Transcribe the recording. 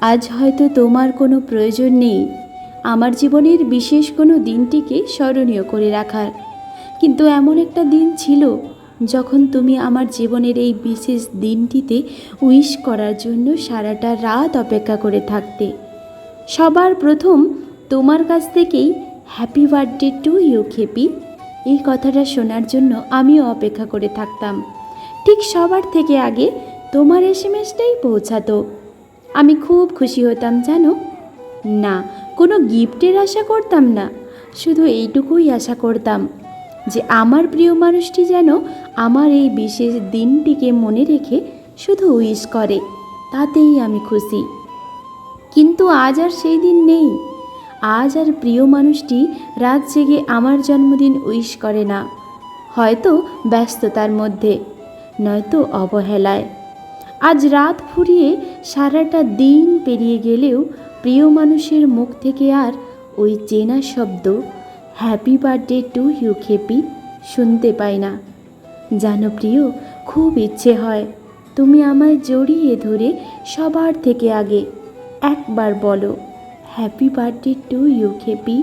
আজ হয়তো তোমার কোনো প্রয়োজন নেই আমার জীবনের বিশেষ কোনো দিনটিকে স্মরণীয় করে রাখার, কিন্তু এমন একটা দিন ছিল যখন তুমি আমার জীবনের এই বিশেষ দিনটিতে উইশ করার জন্য সারাটা রাত অপেক্ষা করে থাকতে। সবার প্রথম তোমার কাছ থেকেই হ্যাপি বার্থডে টু ইউ খেপি এই কথাটা শোনার জন্য আমিও অপেক্ষা করে থাকতাম। ঠিক সবার থেকে আগে তোমার এসএমএসটাই পৌঁছাতো। আমি খুব খুশি হতাম জানো। না, কোনো গিফটের আশা করতাম না, শুধু এইটুকুই আশা করতাম যে আমার প্রিয় মানুষটি যেন আমার এই বিশেষ দিনটিকে মনে রেখে শুধু উইশ করে, তাতেই আমি খুশি। কিন্তু আজ আর সেই দিন নেই। আজ আর প্রিয় মানুষটি রাত জেগে আমার জন্মদিন উইশ করে না, হয়তো ব্যস্ততার মধ্যে, নয়তো অবহেলায়। আজ রাত ফুরিয়ে সারাটা দিন পেরিয়ে গেলেও প্রিয় মানুষের মুখ থেকে আর ওই চেনা শব্দ হ্যাপি বার্থডে টু ইউ খেপি শুনতে পাই না। জানো প্রিয়, খুব ইচ্ছে হয় তুমি আমায় জড়িয়ে ধরে সবার থেকে আগে একবার বলো হ্যাপি বার্থডে টু ইউ খেপি।